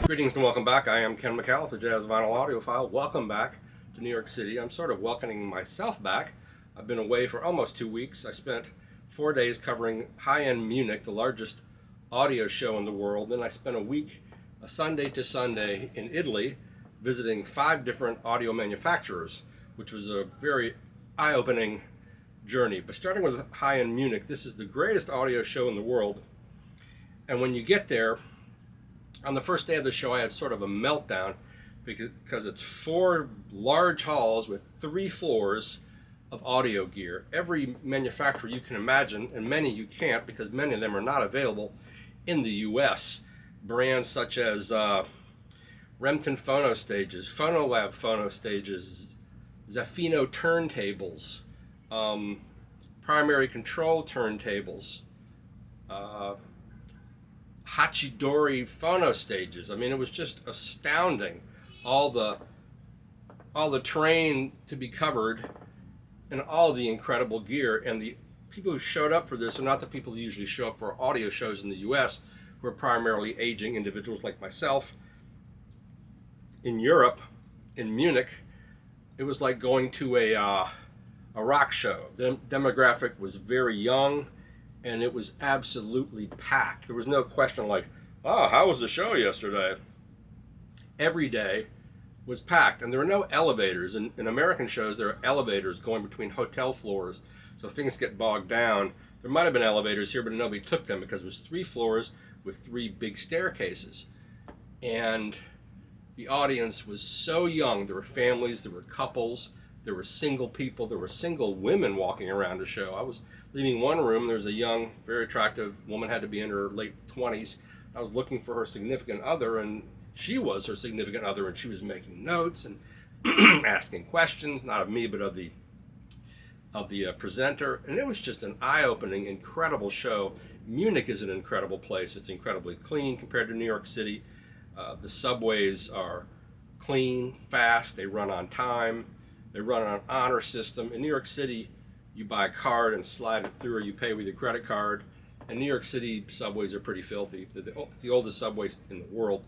Greetings and welcome back. I am Ken McCall, the Jazz Vinyl Audiophile. Welcome back to New York City. I'm sort of welcoming myself back. I've been away for almost 2 weeks. I spent 4 days covering End Munich, the largest audio show in the world. Then I spent a week, a Sunday to Sunday, in Italy, visiting 5 different audio manufacturers, which was a very eye-opening journey. But starting with End Munich, this is the greatest audio show in the world. And when you get there, on the first day of the show, I had sort of a meltdown because it's 4 large halls with 3 floors of audio gear. Every manufacturer you can imagine, and many you can't because many of them are not available in the US. Brands such as Remington Phono Stages, Phonolab Phono Stages, Zaffino turntables, primary control turntables, Hachidori Phono Stages. I mean, it was just astounding, all the terrain to be covered and all the incredible gear. And the people who showed up for this are not the people who usually show up for audio shows in the US, who are primarily aging individuals like myself. In Europe, in Munich, it was like going to a rock show. The demographic was very young, and it was absolutely packed. There was no question like, oh, how was the show yesterday? Every day was packed, and there were no elevators. In American shows, there are elevators going between hotel floors, so things get bogged down. There might have been elevators here, but nobody took them because it was 3 floors with 3 big staircases. And the audience was so young. There were families, there were couples, there were single people, there were single women walking around the show. I was leaving one room, there was a young, very attractive woman, had to be in her late 20s. I was looking for her significant other, and she was her significant other, and she was making notes and asking questions, not of me, but of the presenter. And it was just an eye-opening, incredible show. Munich is an incredible place. It's incredibly clean compared to New York City. The subways are clean, fast, they run on time. They run on an honor system. In New York City, you buy a card and slide it through, or you pay with your credit card. And New York City subways are pretty filthy. It's the oldest subways in the world.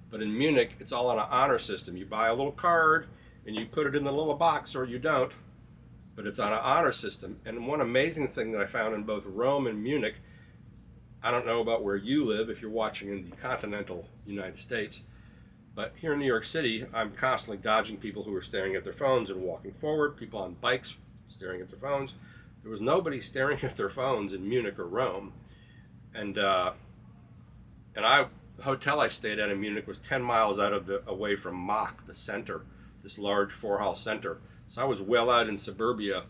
But in Munich, it's all on an honor system. You buy a little card and you put it in the little box, or you don't. But it's on an honor system. And one amazing thing that I found in both Rome and Munich, I don't know about where you live if you're watching in the continental United States, but here in New York City, I'm constantly dodging people who are staring at their phones and walking forward, people on bikes staring at their phones. There was nobody staring at their phones in Munich or Rome. And the hotel I stayed at in Munich was 10 miles away from Mach, the center, this large 4-hall center. So I was well out in suburbia,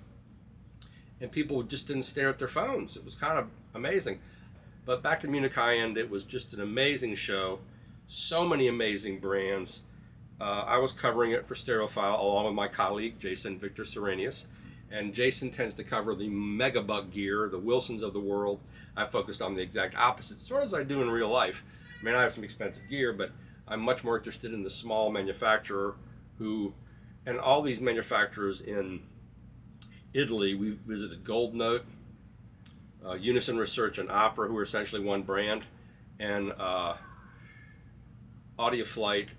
and people just didn't stare at their phones. It was kind of amazing. But back to Munich High-End, it was just an amazing show. So many amazing brands. I was covering it for Stereophile along with my colleague, Jason Victor Serenius. And Jason tends to cover the megabuck gear, the Wilsons of the world. I focused on the exact opposite, sort of as I do in real life. I mean, I have some expensive gear, but I'm much more interested in the small manufacturer and all these manufacturers in Italy. We visited Gold Note, Unison Research and Opera, who are essentially one brand, and Audiophile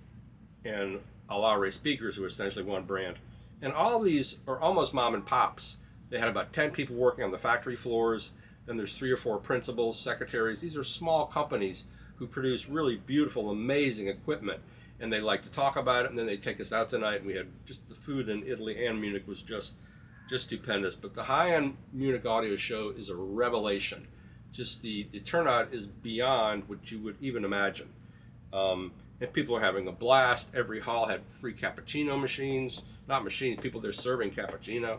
and Alare speakers, who are essentially one brand. And all of these are almost mom and pops. They had about 10 people working on the factory floors. Then there's 3 or 4 principals, secretaries. These are small companies who produce really beautiful, amazing equipment. And they like to talk about it, and then they take us out tonight. And we had just the food in Italy and Munich was just stupendous. But the High-End Munich audio show is a revelation. Just the turnout is beyond what you would even imagine. And people are having a blast. Every hall had free cappuccino machines. Not machines, people there serving cappuccino.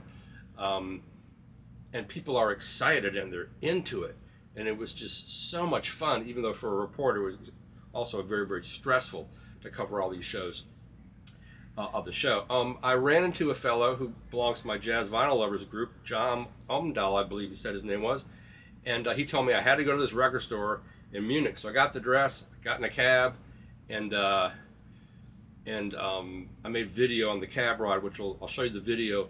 And people are excited and they're into it. And it was just so much fun, even though for a reporter it was also very, very stressful to cover all these shows of the show. I ran into a fellow who belongs to my Jazz Vinyl Lovers group, John Omdahl, I believe he said his name was. And he told me I had to go to this record store in Munich. So I got the dress, got in a cab, and I made video on the cab ride, which I'll show you the video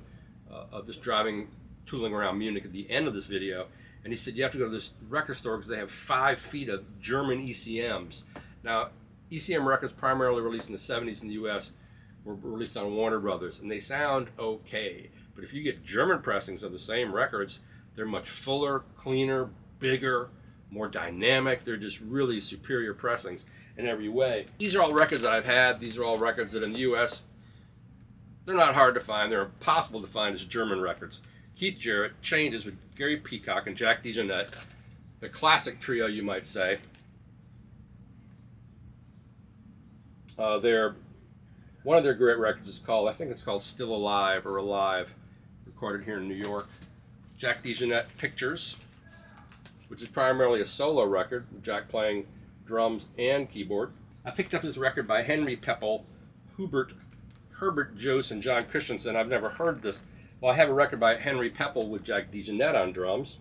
of this driving, tooling around Munich at the end of this video. And he said, you have to go to this record store because they have 5 feet of German ECMs. Now, ECM records primarily released in the 70s in the US were released on Warner Brothers, and they sound okay. But if you get German pressings of the same records, they're much fuller, cleaner, bigger, more dynamic. They're just really superior pressings in every way. These are all records that I've had. These are all records that in the US, they're not hard to find. They're impossible to find as German records. Keith Jarrett changes with Gary Peacock and Jack DeJohnette, the classic trio, you might say. One of their great records is called, I think it's called Still Alive or Alive, recorded here in New York. Jack DeJohnette Pictures, which is primarily a solo record, with Jack playing drums and keyboard. I picked up this record by Henry Peppel, Herbert Jost, and John Christensen. I've never heard this. Well, I have a record by Henry Peppel with Jack DeJohnette on drums.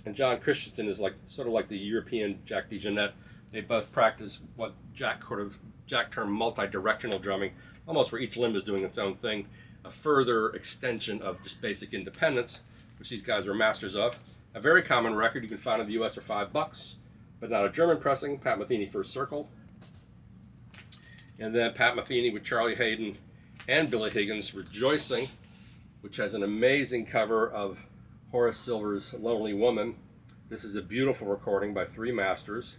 And John Christensen is sort of like the European Jack DeJohnette. They both practice what Jack termed multi-directional drumming, almost where each limb is doing its own thing, a further extension of just basic independence, which these guys are masters of. A very common record you can find in the US for $5, but not a German pressing. Pat Metheny, First Circle. And then Pat Metheny with Charlie Hayden and Billy Higgins, Rejoicing, which has an amazing cover of Horace Silver's Lonely Woman. This is a beautiful recording by three masters.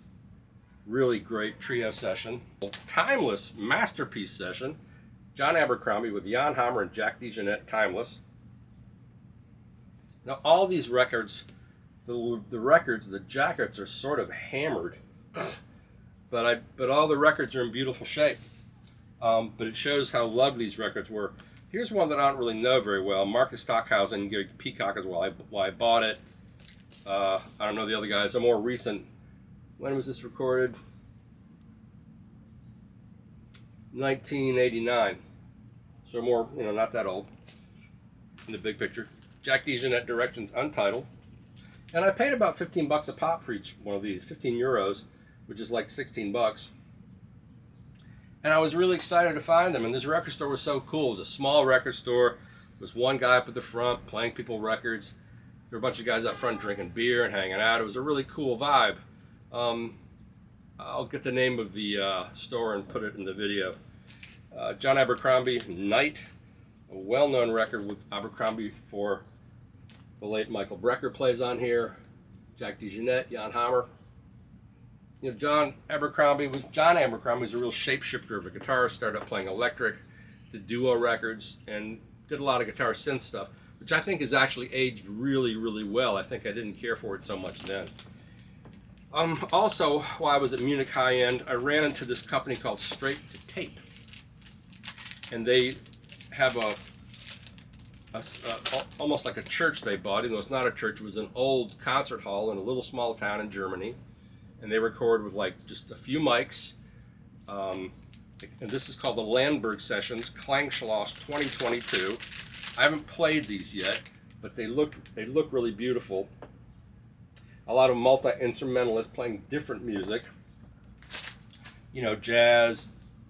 Really great trio session. Timeless masterpiece session. John Abercrombie with Jan Hammer and Jack DeJohnette, Timeless. Now all these records, the jackets are sort of hammered, but all the records are in beautiful shape. But it shows how loved these records were. Here's one that I don't really know very well. Marcus Stockhausen and Gary Peacock is why I bought it. I don't know the other guys. A more recent. When was this recorded? 1989. So more, not that old in the big picture. Jack DeJohnette Directions Untitled. And I paid about $15 a pop for each one of these, 15 euros, which is like 16 bucks. And I was really excited to find them. And this record store was so cool. It was a small record store. There was one guy up at the front playing people records. There were a bunch of guys up front drinking beer and hanging out. It was a really cool vibe. I'll get the name of the store and put it in the video. John Abercrombie, Night, a well-known record with Abercrombie for the late Michael Brecker plays on here. Jack DeJohnette, Jan Hammer. John Abercrombie was a real shapeshifter of a guitarist. Started up playing electric, did duo records, and did a lot of guitar synth stuff, which I think has actually aged really, really well. I think I didn't care for it so much then. Also, while I was at Munich High End, I ran into this company called Straight to Tape, and they have almost like a church they bought. Even though it's not a church, it was an old concert hall in a little small town in Germany, and they record with just a few mics. And this is called the Landberg Sessions, Klangschloss 2022. I haven't played these yet, but they look really beautiful. A lot of multi-instrumentalists playing different music, jazz,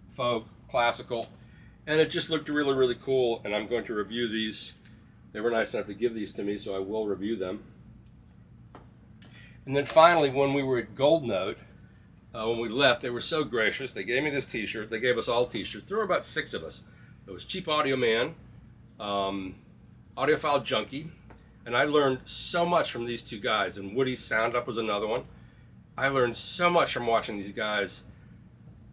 folk, classical, and it just looked really, really cool, and I'm going to review these. They were nice enough to give these to me, so I will review them. And then finally, when we were at Gold Note, when we left, they were so gracious. They gave me this t-shirt. They gave us all t-shirts. There were about 6 of us. It was Cheap Audio Man, Audiophile Junkie, and I learned so much from these two guys. And Woody's Sound Up was another one. I learned so much from watching these guys.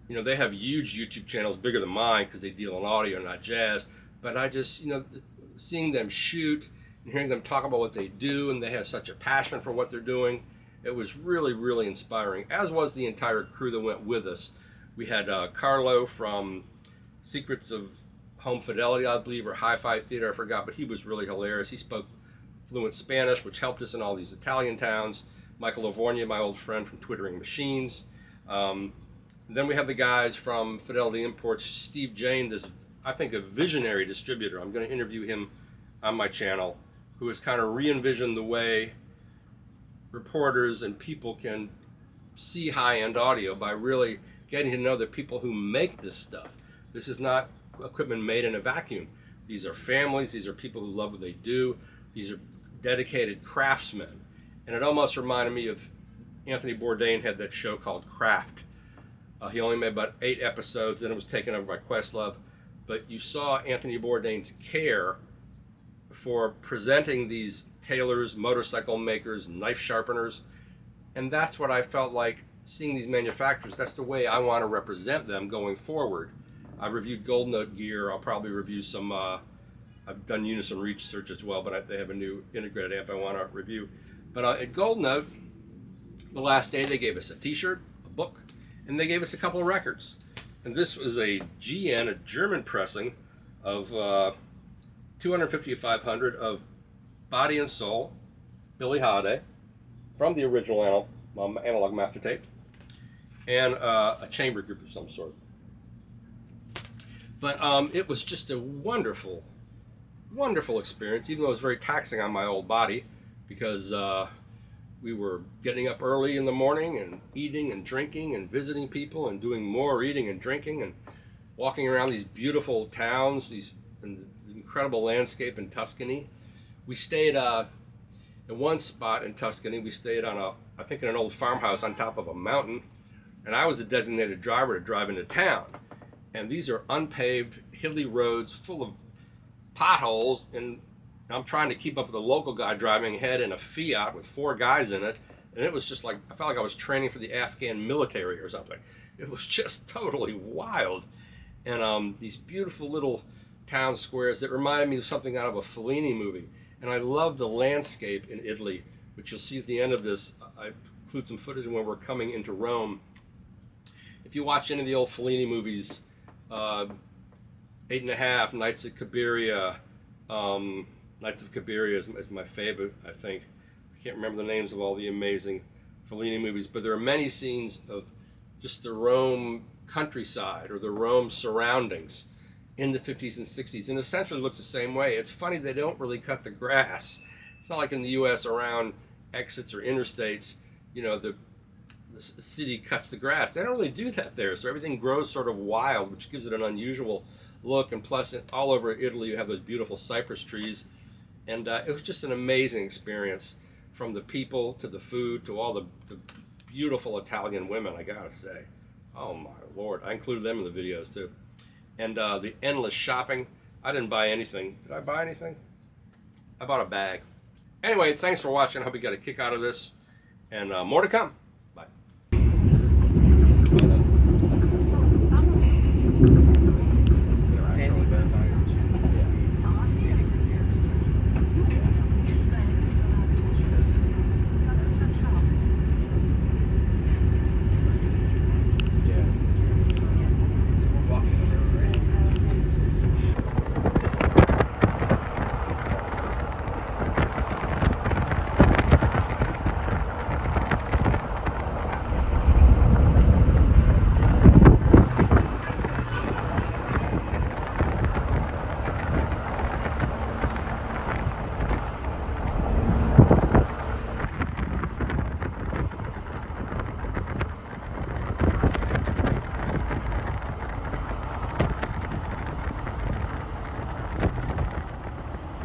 They have huge YouTube channels, bigger than mine, because they deal in audio, not jazz. But I just, seeing them shoot and hearing them talk about what they do, and they have such a passion for what they're doing, it was really, really inspiring, as was the entire crew that went with us. We had Carlo from Secrets of Home Fidelity, I believe, or Hi-Fi Theater, I forgot, but he was really hilarious. He spoke fluent Spanish, which helped us in all these Italian towns. Michael Lavorgna, my old friend from Twittering Machines. Then we have the guys from Fidelity Imports, Steve Jane, this, I think, a visionary distributor. I'm going to interview him on my channel, who has kind of re-envisioned the way reporters and people can see high-end audio by really getting to know the people who make this stuff. This is not equipment made in a vacuum. These are families. These are people who love what they do. These are dedicated craftsmen. And it almost reminded me of Anthony Bourdain had that show called Craft, He only made about 8 episodes, and it was taken over by Questlove. But you saw Anthony Bourdain's care for presenting these tailors, motorcycle makers, knife sharpeners, and that's what I felt like seeing these manufacturers. That's the way I want to represent them going forward. I've reviewed Gold Note gear. I'll probably review some. I've done Unison research as well, but they have a new integrated amp I want to review. But at Gold Note, the last day they gave us a T-shirt, a book, and they gave us a couple of records. And this was a GN, a German pressing of 250 to 500 of Body and Soul, Billie Holiday, from the original analog master tape, and a chamber group of some sort. But it was just a wonderful, wonderful experience, even though it was very taxing on my old body, because we were getting up early in the morning and eating and drinking and visiting people and doing more eating and drinking and walking around these beautiful towns, these incredible landscape in Tuscany. We stayed in one spot in Tuscany. We stayed on I think in an old farmhouse on top of a mountain, and I was a designated driver to drive into town. And these are unpaved, hilly roads full of potholes, and I'm trying to keep up with a local guy driving ahead in a Fiat with 4 guys in it, and it was just like, I felt like I was training for the Afghan military or something. It was just totally wild. And these beautiful little town squares that reminded me of something out of a Fellini movie. And I love the landscape in Italy, which you'll see at the end of this. I include some footage when we're coming into Rome. If you watch any of the old Fellini movies, 8½, Nights at Cabiria, Nights of Cabiria is my favorite, I think. I can't remember the names of all the amazing Fellini movies, but there are many scenes of just the Rome countryside or the Rome surroundings in the 50s and 60s, and essentially looks the same way. It's funny they don't really cut the grass. It's not like in the U.S. around exits or interstates, you know, the city cuts the grass. They don't really do that there, so everything grows sort of wild, which gives it an unusual look. And plus, all over Italy, you have those beautiful cypress trees, and it was just an amazing experience, from the people to the food to all the beautiful Italian women, I gotta say. Oh my Lord, I included them in the videos too. And the endless shopping. I didn't buy anything. Did I buy anything? I bought a bag. Anyway, thanks for watching. I hope you got a kick out of this, and more to come.